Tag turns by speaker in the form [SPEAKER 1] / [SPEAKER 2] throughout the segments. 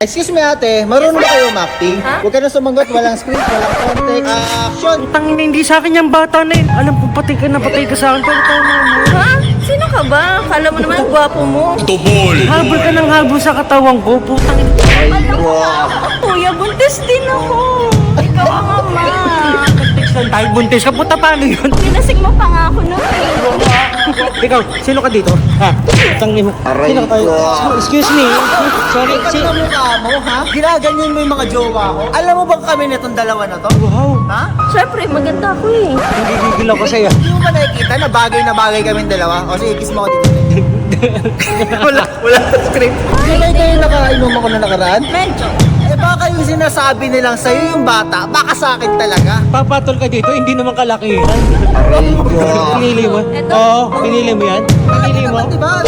[SPEAKER 1] Excuse me ate, marunong ba kayo umacting? Huwag ka na sumagot, walang script, walang context. Action!
[SPEAKER 2] Tangin, hindi sa akin yung bata na yun. Alam ko patay ka sa akin. Pero tama mo.
[SPEAKER 3] Ha? Sino ka ba? Kala mo naman ang gwapo mo.
[SPEAKER 2] Habol ka ng habol sa katawan ko. Putang ina.
[SPEAKER 3] Kuya, buntis din ako. Ikaw ang ama.
[SPEAKER 2] Text lang tayo, buntis ka. Puta, paano yun?
[SPEAKER 3] Pinasig mo pa nga ako na.
[SPEAKER 2] Ikaw, sino ka dito? Ha? Tangin mo. Sino ka tayo? Excuse me. Sorry.
[SPEAKER 1] Sino mukha mo, ha? Ginaganyan mo yung mga jowa ko. Alam mo bang kami nitong dalawa na to?
[SPEAKER 2] Wow.
[SPEAKER 1] Ha?
[SPEAKER 3] Siyempre, maganda ako eh.
[SPEAKER 2] Nagigigil ako sa'yo.
[SPEAKER 1] Hindi mo ba nakikita na bagay kami dalawa? O sige, kiss mo ako dito. wala script. Hindi kayo nakainom ako na nakaraan?
[SPEAKER 3] Medyo.
[SPEAKER 1] Eh baka yung sinasabi nilang sa'yo yung bata, baka sa akin talaga.
[SPEAKER 2] Papatol ka dito, hindi naman kalakihan. Pinili mo?
[SPEAKER 3] Eto.
[SPEAKER 2] Oo, pinili mo yan? Pinili mo?
[SPEAKER 1] Diba?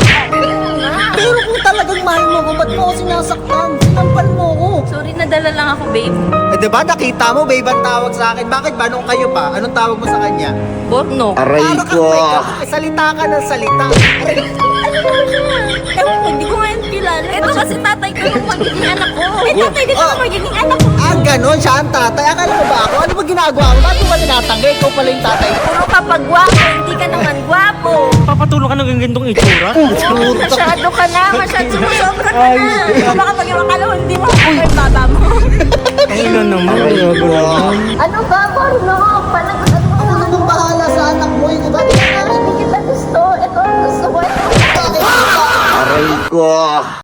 [SPEAKER 1] Pero kung talagang mahal mo ko, ba't mo ako sinasaktan? Sinampal mo ko.
[SPEAKER 3] Sorry, nadala lang ako, babe.
[SPEAKER 1] Eh diba nakita mo, babe, ang tawag sa akin. Bakit ba nung kayo pa? Anong tawag mo sa kanya?
[SPEAKER 3] Borno.
[SPEAKER 1] Para kang may salita ka ng salita.
[SPEAKER 3] Ewan ko, hindi ko ngayon kilala. Ito kasi tatay ko yung magiging anak ko. Eh, tatay din ako magiging anak ko.
[SPEAKER 1] Ah, ganon siya ang tatay. Akala mo ba ako? Ano ba ginagawa mo? Bakit mo ba tinatangga? Ikaw pala yung tatay.
[SPEAKER 3] Puro ka pa gwapo, hindi ka naman gwapo.
[SPEAKER 2] Papatulong ka ng gandong itsura?
[SPEAKER 3] Masyado ka na, masyado sumusobra ka na. Baka pag yung akala mo, hindi mo ako yung baba mo.